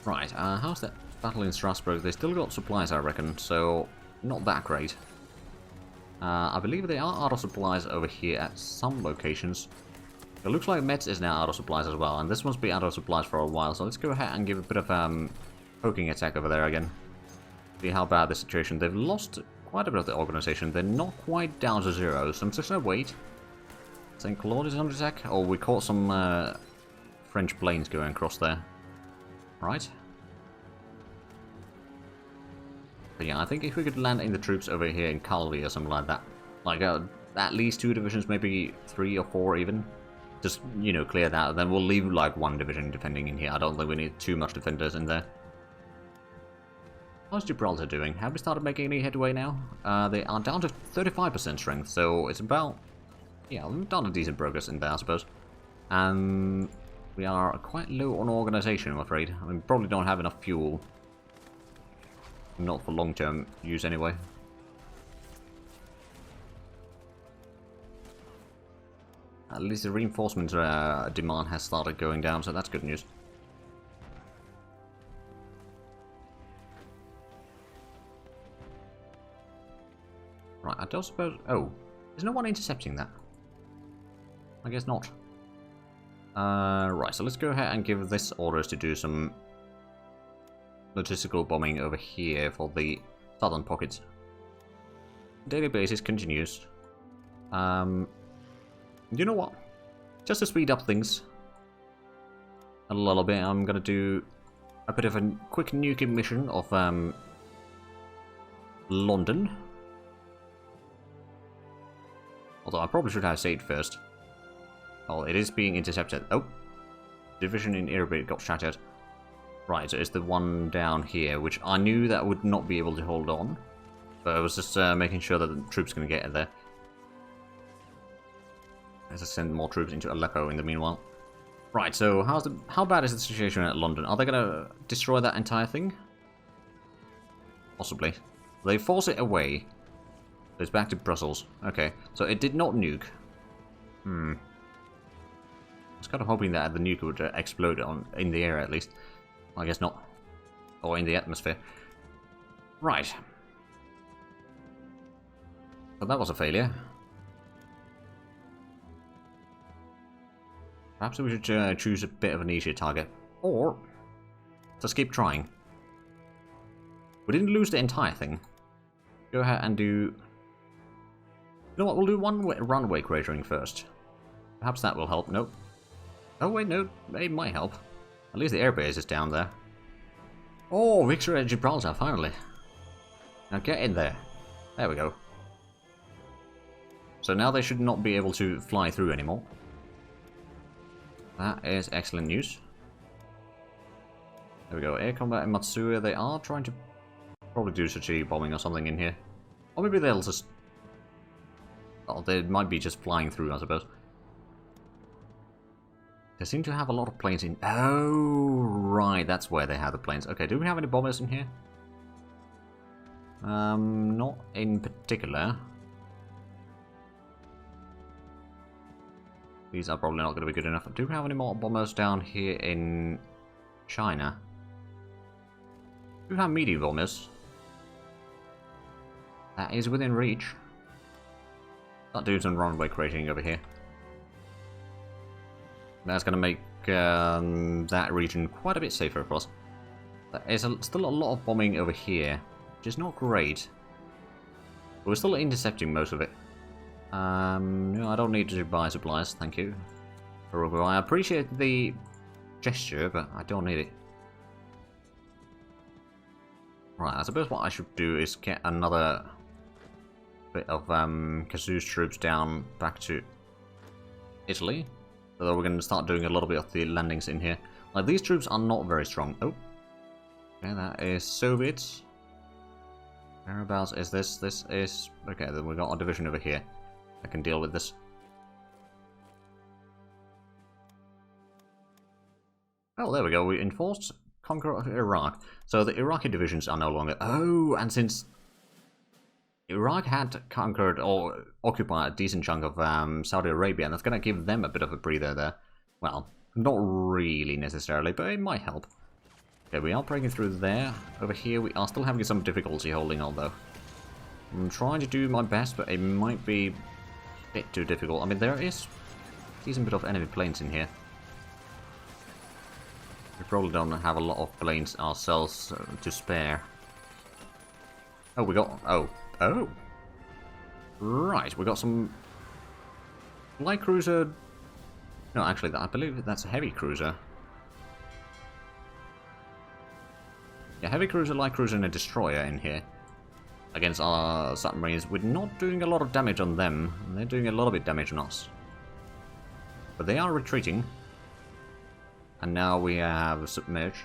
Right, how's that battle in Strasbourg? They still got supplies, I reckon, so not that great. I believe they are out of supplies over here at some locations. It looks like Metz is now out of supplies as well, and this one's been out of supplies for a while, so let's go ahead and give a bit of poking attack over there again. See how bad the situation. They've lost quite a bit of the organization. They're not quite down to zero, so I'm just gonna wait. St. Claude is under attack. Oh, we caught some French planes going across there. Right. But yeah, I think if we could land in the troops over here in Calvi or something like that, like at least 2 divisions, maybe 3 or 4 even, just, you know, clear that, then we'll leave like 1 division defending in here. I don't think we need too much defenders in there. How's Gibraltar doing? Have we started making any headway now? They are down to 35% strength, so it's about, yeah, we've done a decent progress in there, I suppose. And we are quite low on organization, I'm afraid. I mean, probably don't have enough fuel. Not for long-term use, anyway. At least the reinforcement demand has started going down, so that's good news. Right, I don't suppose... Oh, is no one intercepting that? I guess not. Right, so let's go ahead and give this orders to do some logistical bombing over here for the southern pockets. Daily basis continues. You know what? Just to speed up things a little bit, I'm gonna do a bit of a quick nuking mission of London. Although I probably should have said first. Oh, it is being intercepted. Oh, division in Irabit got shattered. Right, so it's the one down here, which I knew that would not be able to hold on. But I was just making sure that the troops can get there. Let's send more troops into Aleppo in the meanwhile. Right, so how bad is the situation at London? Are they gonna destroy that entire thing? Possibly. They force it away. It's back to Brussels. Okay, so it did not nuke. I was kind of hoping that the nuke would explode in the air at least. I guess not. Or in the atmosphere. Right. But that was a failure. Perhaps we should choose a bit of an easier target. Or just keep trying. We didn't lose the entire thing. Go ahead and do... You know what, we'll do one runway cratering first. Perhaps that will help. Nope. Oh wait, no, it might help. At least the airbase is down there. Oh, victory at Gibraltar, finally. Now get in there. There we go. So now they should not be able to fly through anymore. That is excellent news. There we go. Air combat in Matsuya. They are trying to probably do strategic bombing or something in here. Or maybe they'll just... Oh, they might be just flying through, I suppose. They seem to have a lot of planes in... Oh, right. That's where they have the planes. Okay, do we have any bombers in here? Not in particular. These are probably not going to be good enough. Do we have any more bombers down here in China? Do we have medium bombers? That is within reach. Start doing some runway cratering over here. That's going to make that region quite a bit safer for us. There is still a lot of bombing over here, which is not great. But we're still intercepting most of it. No, I don't need to buy supplies, thank you. I appreciate the gesture, but I don't need it. Right, I suppose what I should do is get another bit of Kazu's troops down back to Italy. So we're going to start doing a little bit of the landings in here. Like, these troops are not very strong. Oh. Okay, that is Soviets. Whereabouts is this? This is... Okay, then we've got a division over here. I can deal with this. Oh, there we go. We enforced conquer of Iraq. So the Iraqi divisions are no longer... Oh, and since Iraq had conquered or occupied a decent chunk of Saudi Arabia, and that's going to give them a bit of a breather there. Well, not really necessarily, but it might help. Okay, we are breaking through there. Over here, we are still having some difficulty holding on, though. I'm trying to do my best, but it might be a bit too difficult. I mean, there is a decent bit of enemy planes in here. We probably don't have a lot of planes ourselves to spare. Oh, we got... Oh. Oh! Right, we got some... light cruiser... No, actually, I believe that's a heavy cruiser. Yeah, heavy cruiser, light cruiser, and a destroyer in here. Against our submarines. We're not doing a lot of damage on them. They're doing a lot of damage on us. But they are retreating. And now we have submerged.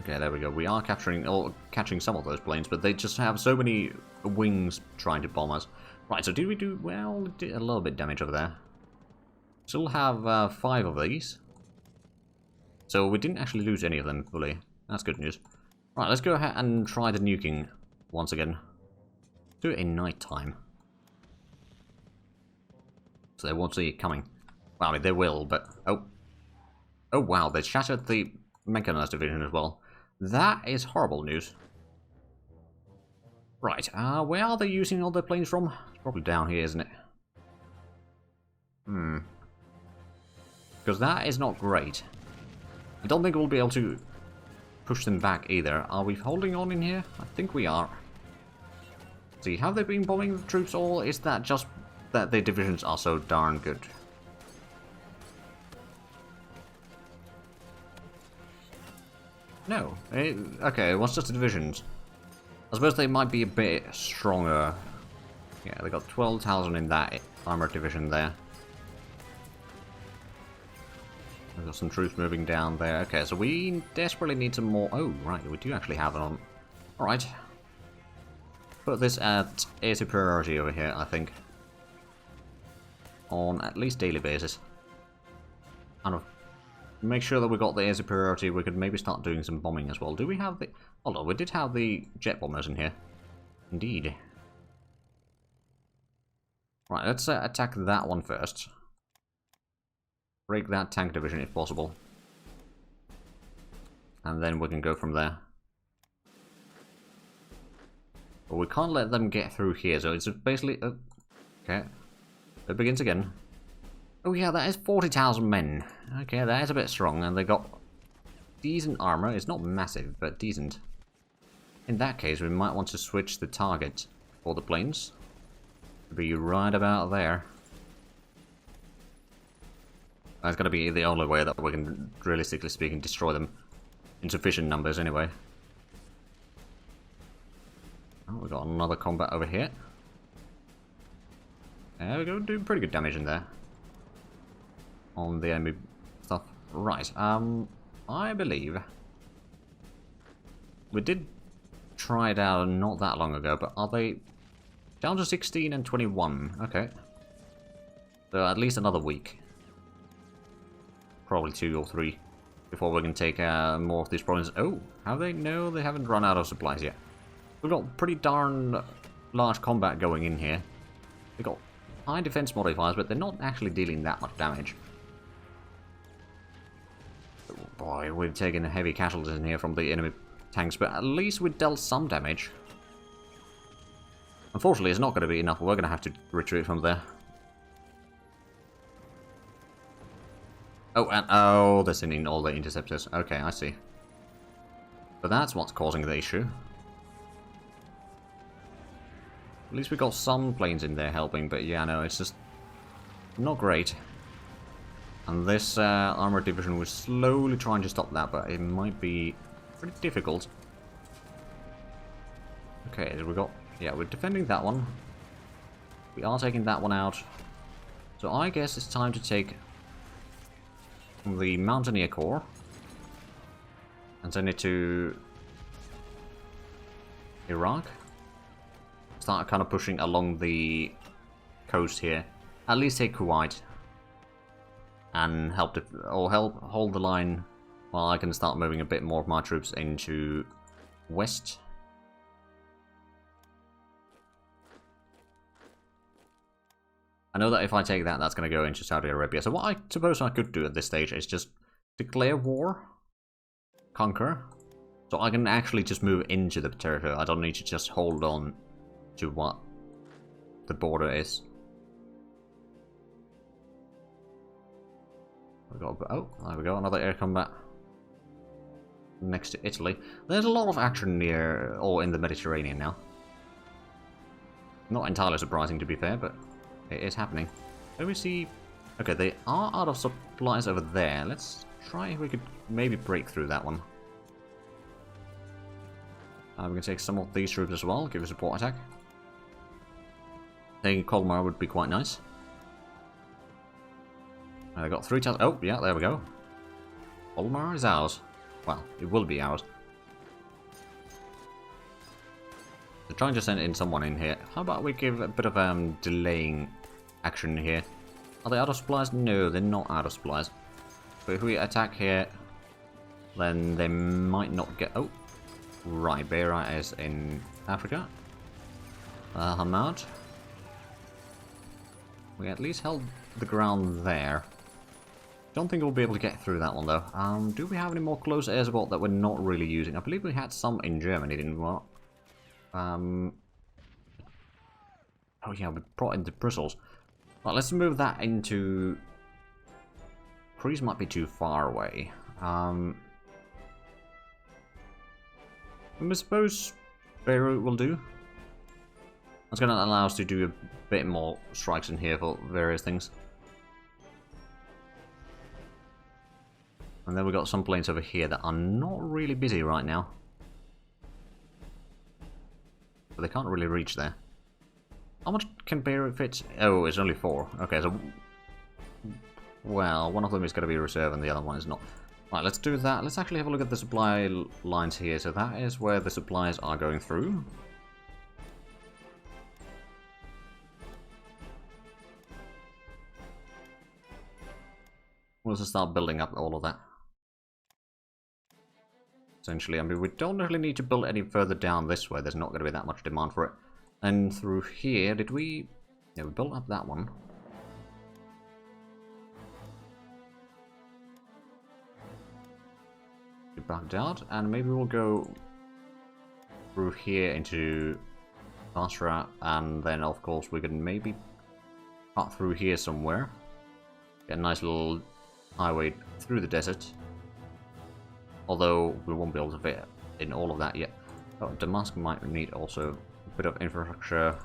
Okay, there we go. We are capturing or catching some of those planes, but they just have so many wings trying to bomb us. Right, so did we do... well, we did a little bit damage over there. Still have 5 of these. So we didn't actually lose any of them fully. That's good news. Right, let's go ahead and try the nuking once again. Do it in night time. So they won't see it coming. Well, I mean, they will, but... Oh. Oh, wow, they shattered the mechanized division as well. That is horrible news. Right, where are they using all their planes from? It's probably down here, isn't it? Because that is not great. I don't think we'll be able to push them back either. Are we holding on in here? I think we are. See, have they been bombing the troops, or is that just that their divisions are so darn good? No. Okay, it was just the divisions. I suppose they might be a bit stronger. Yeah, they got 12,000 in that armored division there. We've got some troops moving down there. Okay, so we desperately need some more... Oh, right, we do actually have it on. Alright. Put this at air superiority over here, I think. On at least daily basis. Kind of make sure that we got the air superiority. We could maybe start doing some bombing as well. Do we have the... Hold on, we did have the jet bombers in here. Indeed. Right, let's attack that one first. Break that tank division if possible. And then we can go from there. But we can't let them get through here, so it's basically... okay. It begins again. Oh yeah, that is 40,000 men. Okay, that is a bit strong, and they got decent armor. It's not massive, but decent. In that case, we might want to switch the target for the planes. Be right about there. That's going to be the only way that we can, realistically speaking, destroy them in sufficient numbers anyway. Oh, we got another combat over here. There we go, doing pretty good damage in there. On the enemy stuff. Right, I believe we did try it out not that long ago, but are they down to 16 and 21? Okay. So at least another week. Probably 2 or 3 before we can take more of these problems. Oh, have they? No, they haven't run out of supplies yet. We've got pretty darn large combat going in here. They've got high defense modifiers, but they're not actually dealing that much damage. Oh boy, we've taken heavy casualties in here from the enemy tanks, but at least we dealt some damage. Unfortunately, it's not going to be enough. We're going to have to retreat from there. Oh, and oh, they're sending all the interceptors. Okay, I see. But that's what's causing the issue. At least we got some planes in there helping, but yeah, no, it's just not great. And this armored division was slowly trying to stop that, but it might be pretty difficult. Okay, we got... yeah, we're defending that one. We are taking that one out. So I guess it's time to take the Mountaineer Corps and send it to Iraq. Start kind of pushing along the coast here. At least take Kuwait and help hold the line while I can start moving a bit more of my troops into west. I know that if I take that, that's going to go into Saudi Arabia. So what I suppose I could do at this stage is just declare war, conquer, so I can actually just move into the territory. I don't need to just hold on to what the border is. Oh, there we go, another air combat next to Italy. There's a lot of action near, or in the Mediterranean now. Not entirely surprising, to be fair, but it is happening. Let me see. Okay, they are out of supplies over there. Let's try if we could maybe break through that one. We can take some of these troops as well, give a support attack. Taking Colmar would be quite nice. I got 3 tiles. Oh, yeah, there we go. Colmar is ours. Well, it will be ours. They're trying to send in someone in here. How about we give a bit of delaying action here? Are they out of supplies? No, they're not out of supplies. But if we attack here, then they might not get... Oh, right, Beira is in Africa. Hamad. We at least held the ground there. Don't think we'll be able to get through that one though. Do we have any more close air support that we're not really using? I believe we had some in Germany, didn't we? Oh yeah, we brought into Brussels. Right, let's move that into... Greece might be too far away. I suppose Beirut will do. That's going to allow us to do a bit more strikes in here for various things. And then we've got some planes over here that are not really busy right now. But they can't really reach there. How much can Beirut fit? Oh, it's only 4. Okay, so... Well, one of them is going to be reserve and the other one is not. Right, let's do that. Let's actually have a look at the supply lines here. So that is where the supplies are going through. We'll just start building up all of that. Essentially, I mean, we don't really need to build any further down this way. There's not going to be that much demand for it. And through here, did we... Yeah, we built up that one. We backed out, and maybe we'll go through here into Basra, and then, of course, we can maybe cut through here somewhere. Get a nice little highway through the desert. Although we won't be able to fit in all of that yet. Oh, Damascus might need also a bit of infrastructure.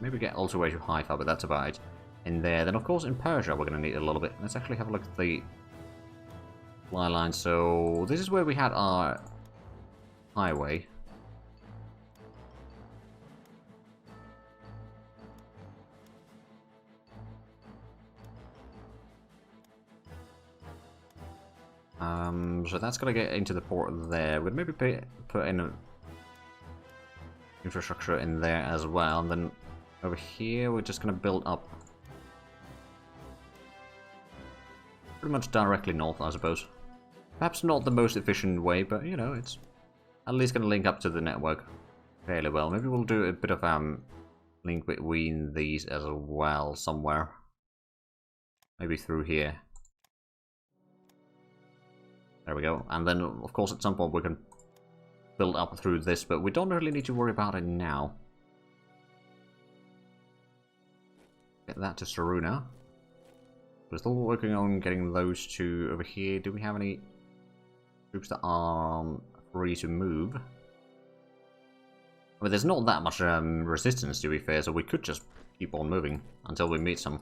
Maybe get all the way to Haifa, but that's about it. In there, then of course in Persia we're going to need a little bit. Let's actually have a look at the fly line. So this is where we had our highway. So that's going to get into the port there. We'd maybe put in a infrastructure in there as well. And then over here, we're just going to build up pretty much directly north, I suppose. Perhaps not the most efficient way, but, you know, it's at least going to link up to the network fairly well. Maybe we'll do a bit of link between these as well somewhere. Maybe through here. There we go. And then, of course, at some point we can build up through this, but we don't really need to worry about it now. Get that to Saruna. We're still working on getting those two over here. Do we have any troops that are free to move? I mean, there's not that much resistance, to be fair, so we could just keep on moving until we meet some.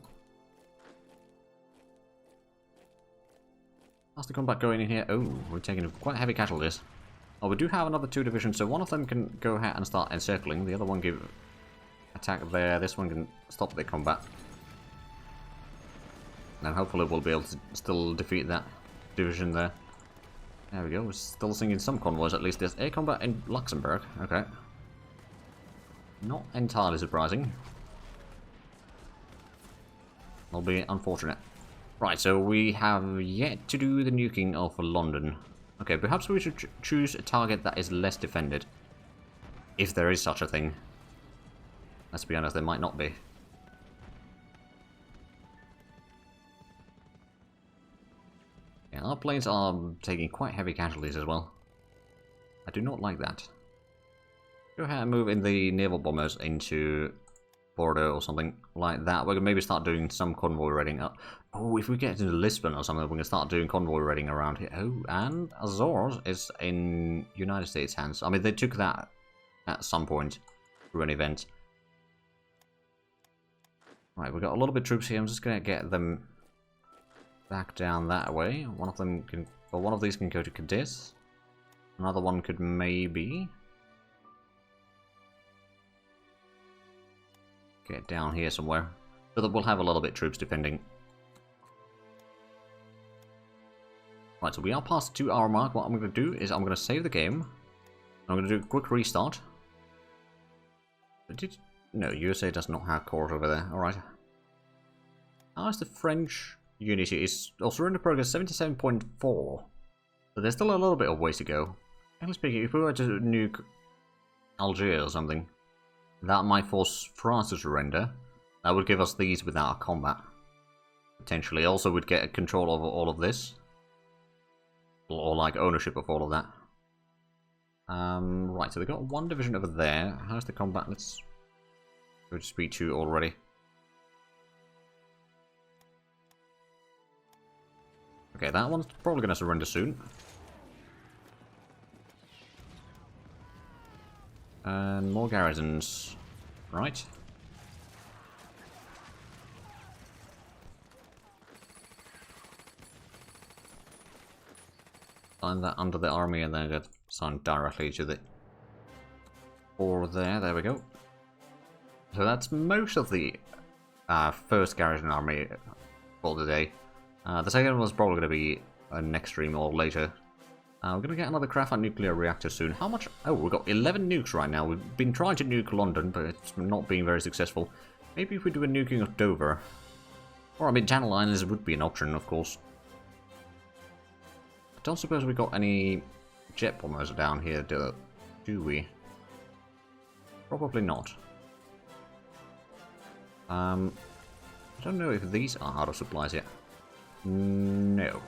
How's the combat going in here? Oh, we're taking quite heavy casualties. Oh, we do have another 2 divisions, so one of them can go ahead and start encircling. The other one give attack there. This one can stop the combat. And hopefully we'll be able to still defeat that division there. There we go. We're still singing some convoys, at least. There's air combat in Luxembourg. Okay. Not entirely surprising. It'll be unfortunate. Right, so we have yet to do the nuking of London. Okay, perhaps we should choose a target that is less defended. If there is such a thing. Let's be honest, there might not be. Yeah, our planes are taking quite heavy casualties as well. I do not like that. Go ahead and move in the naval bombers into Bordeaux or something like that. We can maybe start doing some convoy raiding. Oh, if we get into Lisbon or something, we can start doing convoy raiding around here. Oh, and Azores is in United States hands. I mean, they took that at some point through an event. Right, we've got a little bit of troops here. I'm just going to get them back down that way. One of them can, or one of these can go to Cadiz. Another one could maybe get down here somewhere, so that we'll have a little bit of troops defending. Right, so we are past the 2-hour mark. What I'm going to do is I'm going to save the game. I'm going to do a quick restart. No, USA does not have cores over there. Alright. How is the French unity? Is surrender progress 77.4. So there's still a little bit of ways to go. Actually speaking, if we were to nuke Algiers or something, that might force France to surrender. That would give us these without combat. Potentially. Also, we'd get control over all of this. Or like ownership of all of that. Right, so they've got one division over there. How's the combat? Let's go to speed 2 already. Okay, that one's probably going to surrender soon. And more garrisons. Right. Sign that under the army and then get signed directly to the... Or there we go. So that's most of the first garrison army for the day. The second was probably going to be next stream or later. We're going to get another graphite nuclear reactor soon. How much? Oh, we've got 11 nukes right now. We've been trying to nuke London, but it's not being very successful. Maybe if we do a nuking of Dover. Or, I mean, Channel Islands would be an option, of course. I don't suppose we got any jet bombers down here, do we? Probably not. I don't know if these are out of supplies yet. No.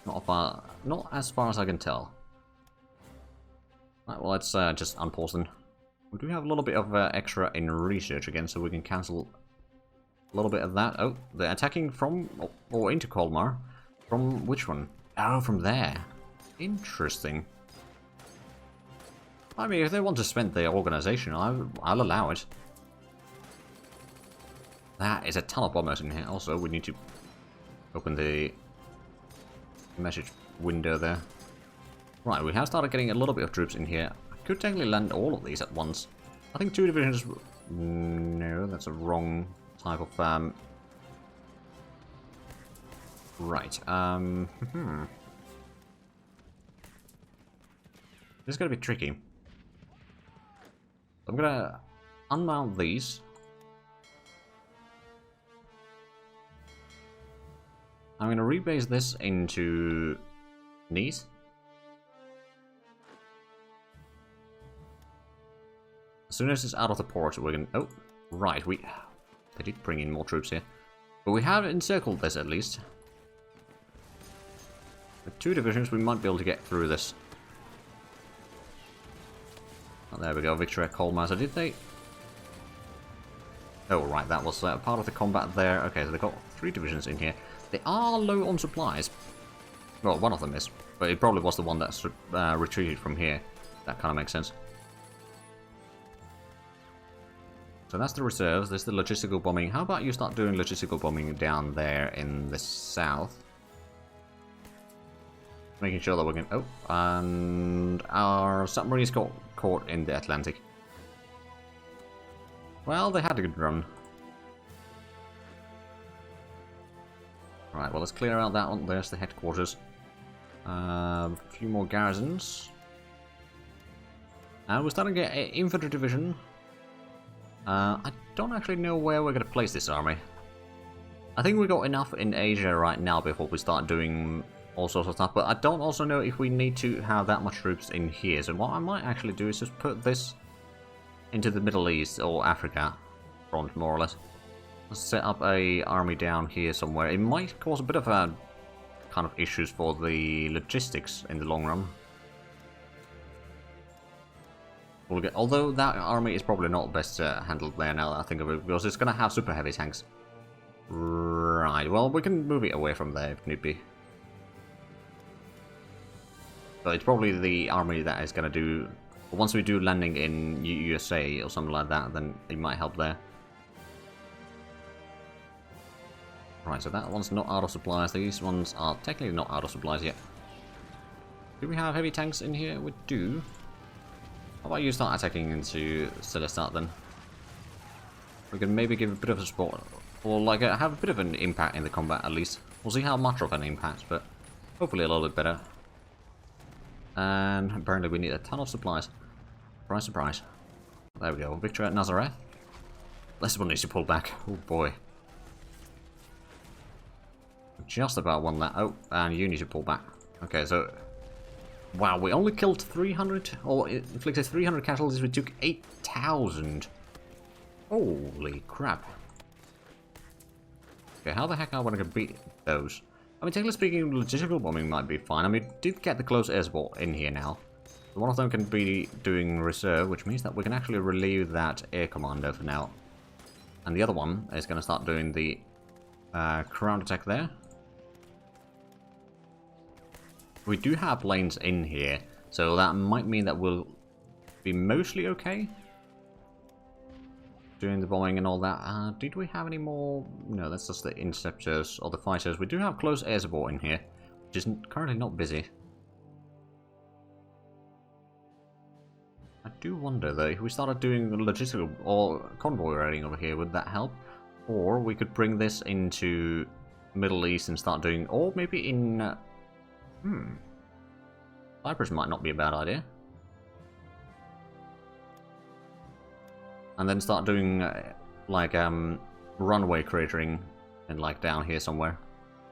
Not as far as I can tell. Right, well, let's just unpause them. We do have a little bit of extra in research again, so we can cancel a little bit of that. Oh, they're attacking from, or into Colmar. From which one? Oh, from there. Interesting. I mean, if they want to spend their organization, I'll allow it. That is a ton of bombers in here. Also, we need to open the message window there. Right, we have started getting a little bit of troops in here. I could technically land all of these at once. I think 2 divisions... No, that's a wrong type of... Right, This is going to be tricky. I'm going to unmount these. I'm going to rebase this into Nice. As soon as it's out of the port, we're going to... Oh, right, they did bring in more troops here. But we have encircled this at least. With 2 divisions, we might be able to get through this. Oh, there we go, victory at Colmar. So did they... Oh, right, that was part of the combat there. Okay, so they've got 3 divisions in here. They are low on supplies. Well, one of them is. But it probably was the one that retreated from here. That kind of makes sense. So that's the reserves. There's the logistical bombing. How about you start doing logistical bombing down there in the south? Making sure that we can... Oh, and our submarines got caught in the Atlantic. Well, they had a good run. Right, well, let's clear out that one. There's the headquarters. A few more garrisons. We're starting to get an infantry division. I don't actually know where we're going to place this army. I think we got enough in Asia right now before we start doing all sorts of stuff, but I don't also know if we need to have that much troops in here. So what I might actually do is just put this into the Middle East or Africa front, more or less. Let's set up a army down here somewhere. It might cause a bit of a kind of issues for the logistics in the long run. We'll get, although that army is probably not best handled there now that I think of it, because it's going to have super heavy tanks. Right, well, we can move it away from there if need be. So it's probably the army that is going to do... Once we do landing in USA or something like that, then it might help there. Right, so that one's not out of supplies. These ones are technically not out of supplies yet. Do we have heavy tanks in here? We do. How about you start attacking into Celestat then? We can maybe give a bit of a support, or like have a bit of an impact in the combat at least. We'll see how much of an impact, but hopefully a little bit better. And apparently we need a ton of supplies. Surprise, surprise. There we go. Victory at Nazareth. This one needs to pull back. Oh boy. Just about won that. Oh, and you need to pull back. Okay, so... Wow, we only killed 300, or inflicted 300 casualties, we took 8,000. Holy crap. Okay, how the heck are we going to beat those? I mean, technically speaking, logistical bombing might be fine. I mean, we did get the close air support in here now. One of them can be doing reserve, which means that we can actually relieve that air commander for now. And the other one is going to start doing the ground attack there. We do have planes in here, so that might mean that we'll be mostly okay doing the bombing and all that. Did we have any more? No, that's just the interceptors or the fighters. We do have close air support in here, which is currently not busy. I do wonder though, if we started doing logistical or convoy raiding over here, would that help? Or we could bring this into Middle East and start doing, or maybe in Cyprus might not be a bad idea. And then start doing like runway cratering and like down here somewhere.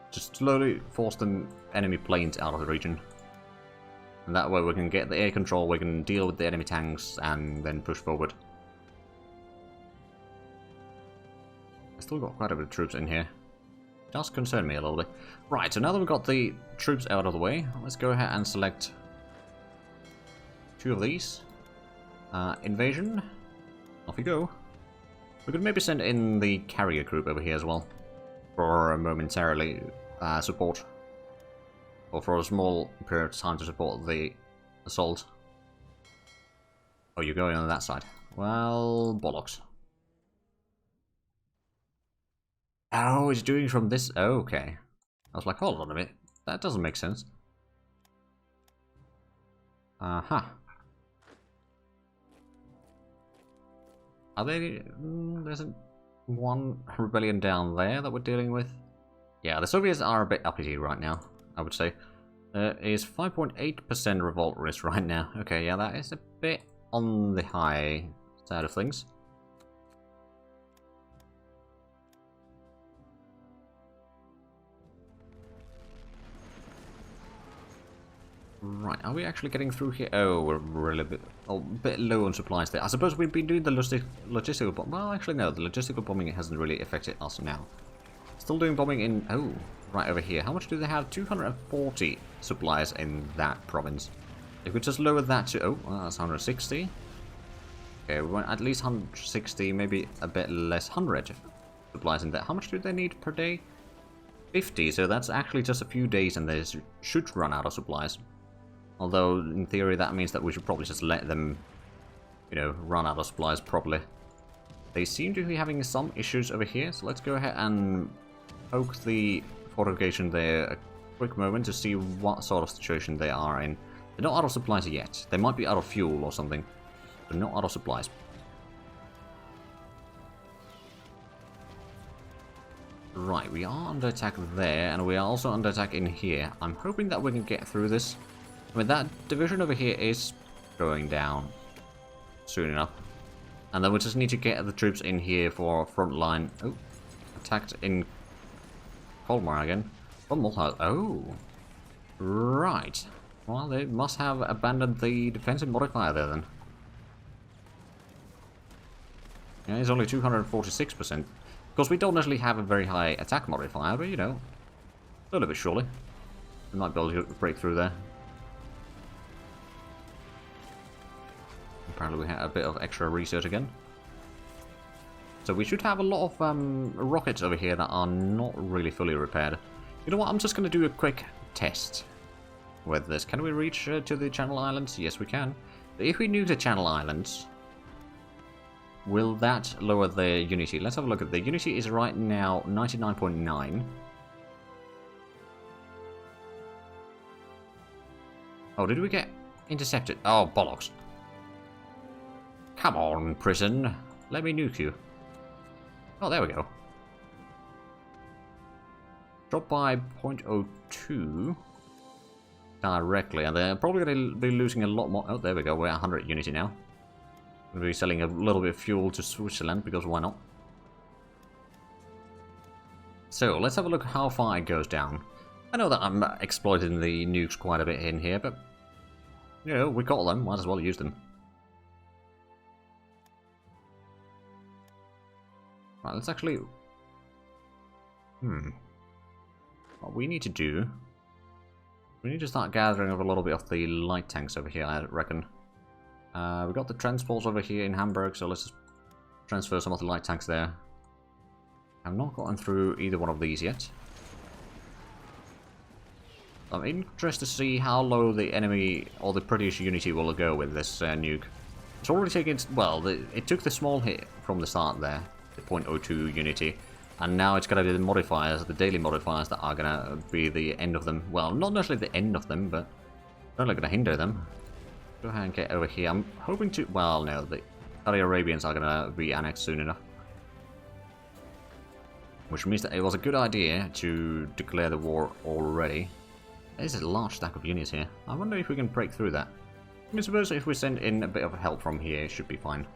Just slowly force the enemy planes out of the region. And that way we can get the air control, we can deal with the enemy tanks and then push forward. I still got quite a bit of troops in here. Does concern me a little bit. Right, so now that we've got the troops out of the way, let's go ahead and select 2 of these. Invasion. Off you go. We could maybe send in the carrier group over here as well. For momentarily support. Or for a small period of time to support the assault. Oh, you're going on that side. Well, bollocks. Oh, it's doing from this... Oh, okay. I was like, hold on a minute. That doesn't make sense. Are they... there's one rebellion down there that we're dealing with. Yeah, the Soviets are a bit uppity right now, I would say. There is 5.8% revolt risk right now. Okay, yeah, that is a bit on the high side of things. Right, are we actually getting through here? Oh, we're really a bit low on supplies there. I suppose we've been doing the logistical bombing. Well, actually no, the logistical bombing hasn't really affected us now. Still doing bombing in... Oh, right over here. How much do they have? 240 supplies in that province. If we just lower that to... Oh, well, that's 160. Okay, we want at least 160, maybe a bit less. 100 supplies in there. How much do they need per day? 50, so that's actually just a few days and they should run out of supplies. Although, in theory, that means that we should probably just let them, you know, run out of supplies properly. They seem to be having some issues over here, so let's go ahead and poke the fortification there a quick moment to see what sort of situation they are in. They're not out of supplies yet. They might be out of fuel or something, but not out of supplies. Right, we are under attack there, and we are also under attack in here. I'm hoping that we can get through this. I mean, that division over here is going down soon enough. And then we just need to get the troops in here for front line. Oh, attacked in Colmar again. From Mulhouse. Oh, right. Well, they must have abandoned the defensive modifier there then. Yeah, it's only 246%. Of course, we don't necessarily have a very high attack modifier, but you know, slowly but surely. We might be able to break through there. Apparently we had a bit of extra research again. So we should have a lot of rockets over here that are not really fully repaired. You know what, I'm just going to do a quick test with this. Can we reach to the Channel Islands? Yes, we can. If we nuke the Channel Islands, will that lower the Unity? Let's have a look at the Unity is right now 99.9. Oh, did we get intercepted? Oh, bollocks. Come on, prison. Let me nuke you. Oh, there we go. Drop by 0.02 directly, and they're probably going to be losing a lot more. Oh, there we go. We're at 100 Unity now. We'll be selling a little bit of fuel to Switzerland, because why not? So, let's have a look how far it goes down. I know that I'm exploiting the nukes quite a bit in here, but, you know, we got them. Might as well use them. Right, let's actually... What we need to do... We need to start gathering up a little bit of the light tanks over here, I reckon. We've got the transports over here in Hamburg, so let's just transfer some of the light tanks there. I've not gotten through either one of these yet. I'm interested to see how low the enemy or the British Unity will go with this nuke. It's already taken... Well, it took the small hit from the start there. The 0.02 Unity, and now it's gonna be the modifiers, the daily modifiers, that are gonna be the end of them. Well, not necessarily the end of them, but only gonna hinder them. Go ahead and get over here. I'm hoping to... Well, no, the Saudi Arabians are gonna be annexed soon enough. Which means that it was a good idea to declare the war already. There's a large stack of units here. I wonder if we can break through that. I suppose if we send in a bit of help from here, it should be fine.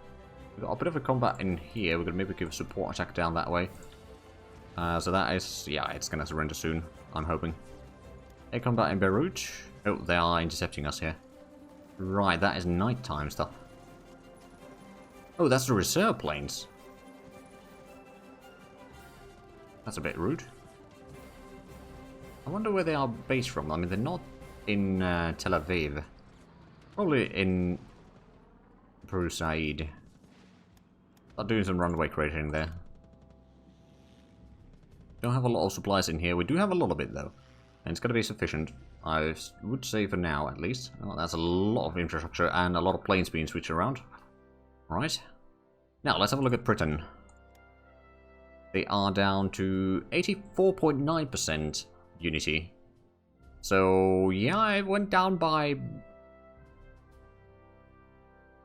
We've got a bit of a combat in here. We're going to maybe give a support attack down that way. So that is... Yeah, it's going to surrender soon, I'm hoping. Air combat in Beirut. Oh, they are intercepting us here. Right, that is nighttime stuff. Oh, that's the reserve planes. That's a bit rude. I wonder where they are based from. I mean, they're not in Tel Aviv. Probably in Brusaid. Start doing some runway creating there. Don't have a lot of supplies in here. We do have a lot of it though, and it's going to be sufficient. I would say for now, at least. Well, that's a lot of infrastructure and a lot of planes being switched around. Right. Now let's have a look at Britain. They are down to 84.9% Unity. So yeah, it went down by,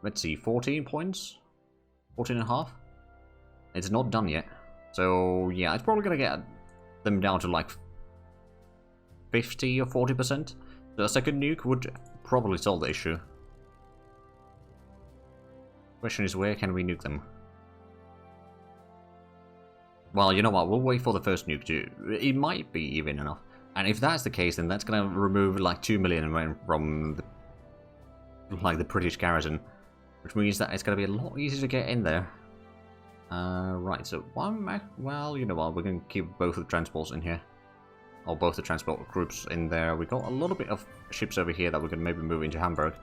let's see, 14 points. 14.5. It's not done yet. So yeah, it's probably gonna get them down to like 50 or 40%. The second nuke would probably solve the issue. Question is, where can we nuke them? Well, you know what, we'll wait for the first nuke too. It might be even enough. And if that's the case, then that's gonna remove like 2 million from the British garrison. Which means that it's going to be a lot easier to get in there. Right, so well, you know what, we're going to keep both the transports in here. Or both the transport groups in there. We got a little bit of ships over here that we can maybe move into Hamburg.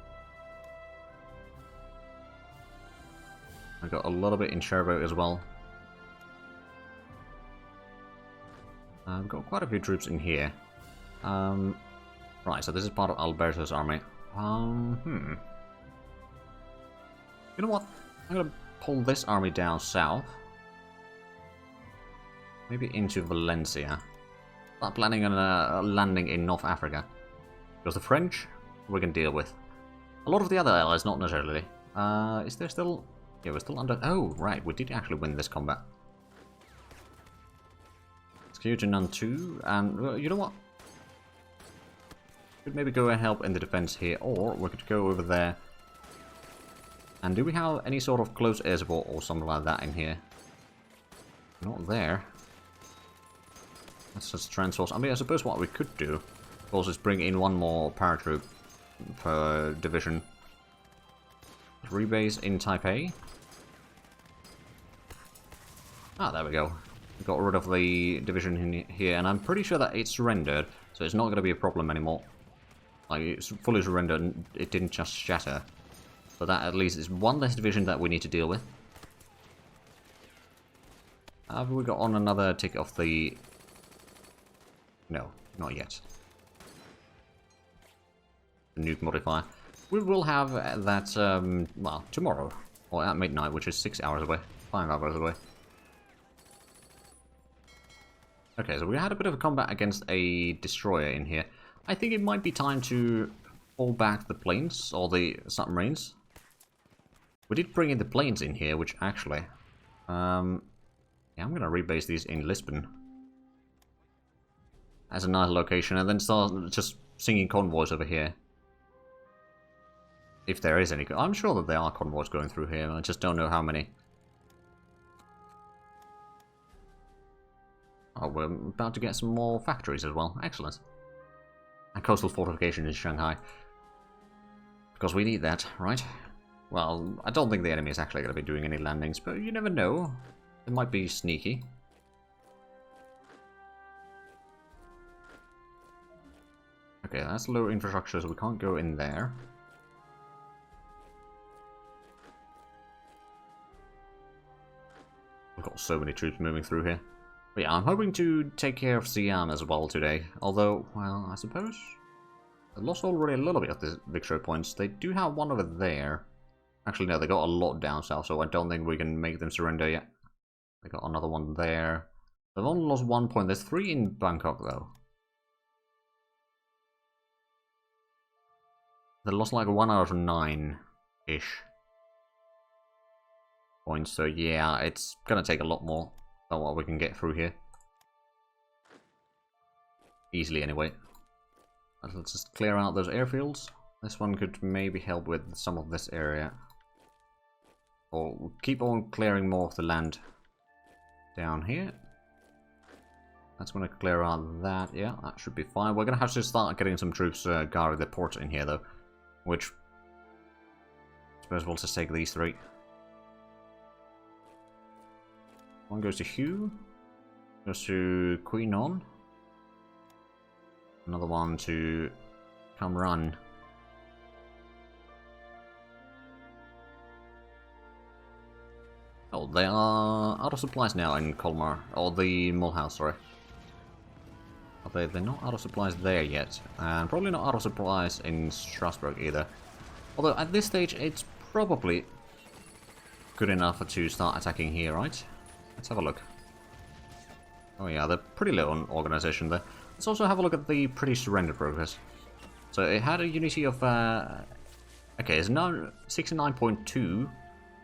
I got a little bit in Cherbourg as well. We've got quite a few troops in here. Right, so this is part of Alberto's army. You know what? I'm going to pull this army down south. Maybe into Valencia. Start planning on a landing in North Africa. Because the French, we can deal with. A lot of the other allies, not necessarily. Is there still... Yeah, we're still under... Oh, right, we did actually win this combat. Skew to none 2, and you know what? Could maybe go and help in the defense here, or we could go over there. And do we have any sort of close air support or something like that in here? Not there. That's just transports. I mean, I suppose what we could do, of course, is bring in one more paratroop per division. Rebase in Taipei. Ah, there we go. We got rid of the division in here, and I'm pretty sure that it surrendered. So it's not going to be a problem anymore. Like, it's fully surrendered and it didn't just shatter. So that at least is one less division that we need to deal with. Have we got on another tick of the... No, not yet. The nuke modifier. We will have that, well, tomorrow. Or at midnight, which is 6 hours away. 5 hours away. Okay, so we had a bit of a combat against a destroyer in here. I think it might be time to pull back the planes, or the submarines. We did bring in the planes in here, which actually... yeah, I'm gonna rebase these in Lisbon. As a nice location, and then start just singing convoys over here. If there is any... I'm sure that there are convoys going through here, I just don't know how many. Oh, we're about to get some more factories as well. Excellent. And coastal fortification in Shanghai. Because we need that, right? Well, I don't think the enemy is actually going to be doing any landings, but you never know. It might be sneaky. Okay, that's low infrastructure, so we can't go in there. We've got so many troops moving through here. But yeah, I'm hoping to take care of Xi'an as well today. Although, well, I suppose... I lost already a little bit of the victory points. They do have one over there. Actually, no, they got a lot down south, so I don't think we can make them surrender yet. They got another one there. They've only lost 1 point. There's 3 in Bangkok, though. They lost like 1 out of 9-ish points, so yeah, it's gonna take a lot more than what we can get through here. Easily, anyway. Let's just clear out those airfields. This one could maybe help with some of this area. Or keep on clearing more of the land down here. That's going to clear out that. Yeah, that should be fine. We're going to have to start getting some troops guarding the ports in here, though. Which, I suppose we'll just take these 3. One goes to Hugh. Goes to Queen On. Another one to Kamran. Oh, they are out of supplies now in Colmar. Or the Mulhouse, sorry. They're not out of supplies there yet. And probably not out of supplies in Strasbourg either. Although at this stage it's probably good enough to start attacking here, right? Let's have a look. Oh yeah, they're pretty low on organization there. Let's also have a look at the British surrender progress. So it had a unity of... okay, it's now 69.2.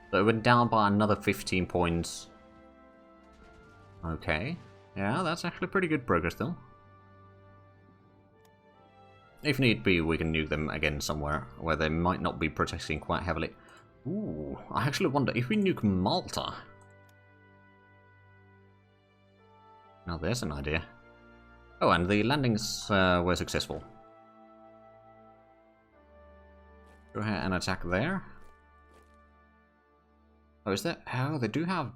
So it went down by another 15 points. Okay. Yeah, that's actually pretty good progress still. If need be, we can nuke them again somewhere where they might not be protecting quite heavily. Ooh, I actually wonder if we nuke Malta. Now there's an idea. Oh, and the landings were successful. Go ahead and attack there. Oh, is there? Oh, they do have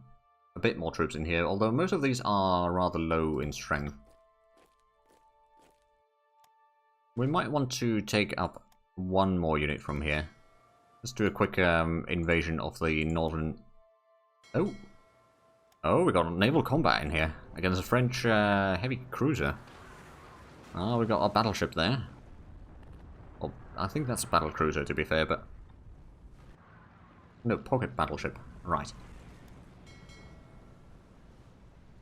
a bit more troops in here, although most of these are rather low in strength. We might want to take up 1 more unit from here. Let's do a quick invasion of the northern... Oh! Oh, we got a naval combat in here against a French heavy cruiser. Oh, we got a battleship there. Well, I think that's a battle cruiser, to be fair, but... No, pocket battleship. Right.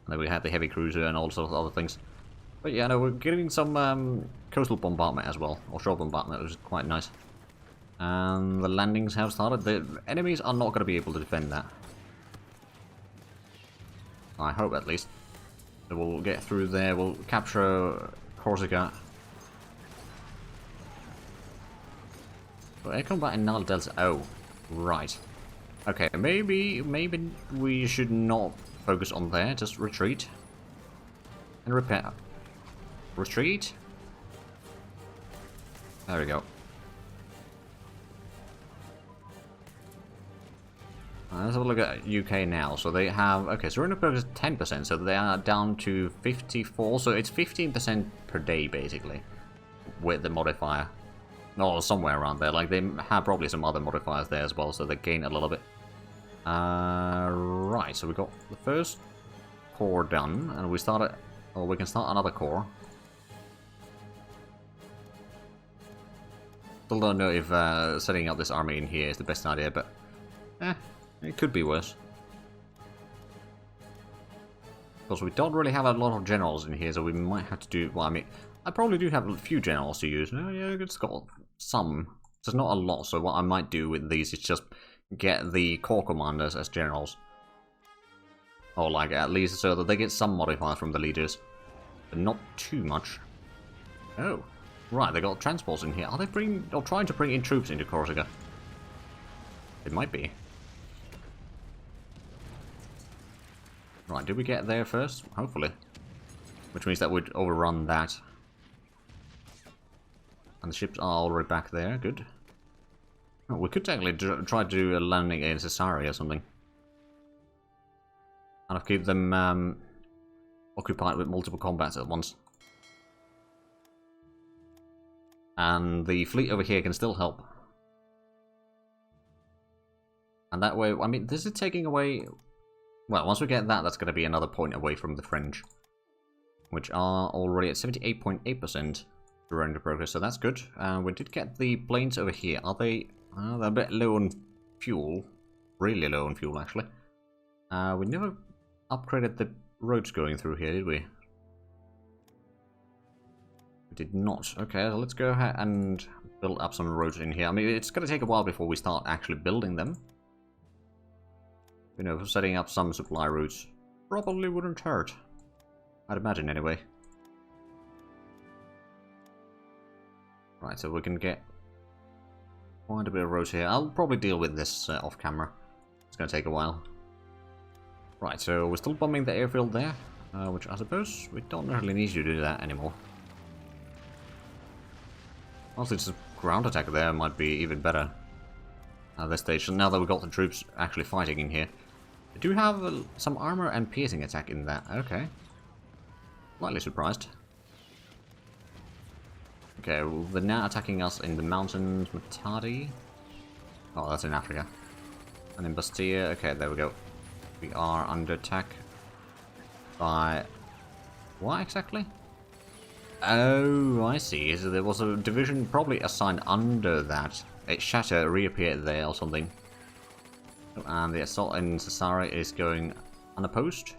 And then we had the heavy cruiser and all sorts of other things. But yeah, no, we're getting some coastal bombardment as well. Or shore bombardment, which is quite nice. And the landings have started. The enemies are not going to be able to defend that. I hope, at least. So we'll get through there. We'll capture Corsica. So air combat in Nile Delta. Oh, right. Okay, maybe we should not focus on there. Just retreat. And repair. Retreat. There we go. Let's have a look at UK now. So they have... Okay, surrender progress 10%, so they are down to 54. So it's 15% per day, basically, with the modifier. Or somewhere around there. Like, they have probably some other modifiers there as well, so they gain a little bit. Right, so we got the first core done, and we started... Or we can start another core. Still don't know if setting up this army in here is the best idea, but... it could be worse. Because we don't really have a lot of generals in here, so we might have to do... Well, I mean, I probably do have a few generals to use. Oh, yeah, it's got some. There's not a lot, so what I might do with these is just get the core commanders as generals. Or, like, at least so that they get some modifiers from the leaders. But not too much. Oh. Right, they got transports in here. Are they trying to bring in troops into Corsica? It might be. Right, did we get there first? Hopefully. Which means that would overrun that. And the ships are already back there. Good. Oh, we could technically try to do a landing in Caesarea or something. Kind of keep them occupied with multiple combats at once. And the fleet over here can still help. And that way, I mean, this is taking away... Well, once we get that, that's going to be another point away from the French. Which are already at 78.8% surrender progress, so that's good. We did get the planes over here. Are they... they're a bit low on fuel. Really low on fuel, actually. We never upgraded the roads going through here, did we? We did not. Okay, so let's go ahead and build up some roads in here. I mean, it's going to take a while before we start actually building them. You know, setting up some supply routes probably wouldn't hurt. I'd imagine, anyway. Right, so we can get quite a bit of roads here. I'll probably deal with this off camera. It's going to take a while. Right, so we're still bombing the airfield there, which I suppose we don't really need to do that anymore. Honestly, just a ground attack there might be even better at this stage. Now that we've got the troops actually fighting in here. We do have some armor and piercing attack in that. Okay. Slightly surprised. Okay, well, they're now attacking us in the mountains. Matadi. Oh, that's in Africa. And in Bastia. Okay, there we go. We are under attack by... What exactly? Oh, I see. So there was a division probably assigned under that. It Shatter reappeared there or something. And the assault in Caesarea is going unopposed.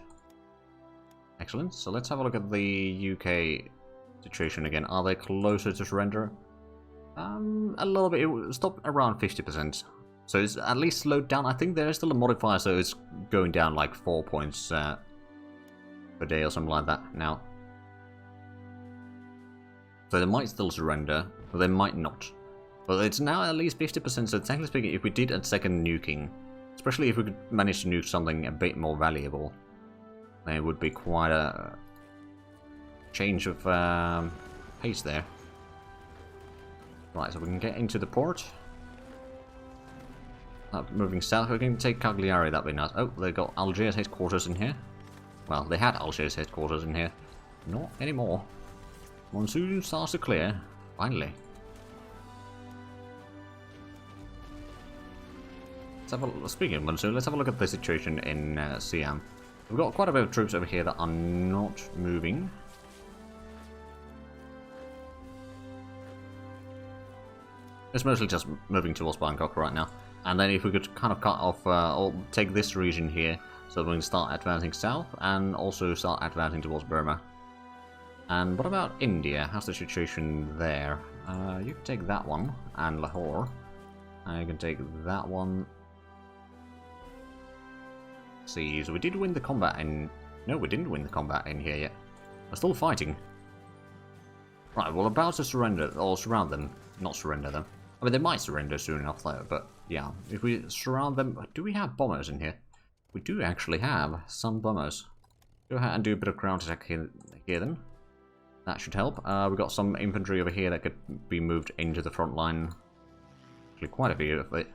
Excellent. So let's have a look at the UK situation again. Are they closer to surrender? A little bit. It stopped around 50%. So it's at least slowed down. I think there is still a modifier, so it's going down like 4 points per day or something like that now. So they might still surrender, but they might not. But it's now at least 50%, so technically speaking, if we did a second nuking, especially if we could manage to nuke something a bit more valuable, then it would be quite a change of pace there. Right, so we can get into the port. Moving south, we can take Cagliari, that'd be nice. Oh, they got Algiers headquarters in here. Well, they had Algiers headquarters in here. Not anymore. Monsoon starts to clear, finally. Speaking of monsoon, let's have a look at the situation in Siam. We've got quite a bit of troops over here that are not moving. It's mostly just moving towards Bangkok right now. And then if we could kind of cut off, or take this region here, so we can start advancing south, and also start advancing towards Burma. And what about India? How's the situation there? You can take that one, and Lahore. And you can take that one. See, so we did win the combat in... No, we didn't win the combat in here yet. We're still fighting. Right, we're about to surrender, or surround them. Not surrender them. I mean, they might surrender soon enough though, but yeah. If we surround them... Do we have bombers in here? We do actually have some bombers. Go ahead and do a bit of ground attack here then. That should help. We've got some infantry over here that could be moved into the front line. Actually, quite a few of it.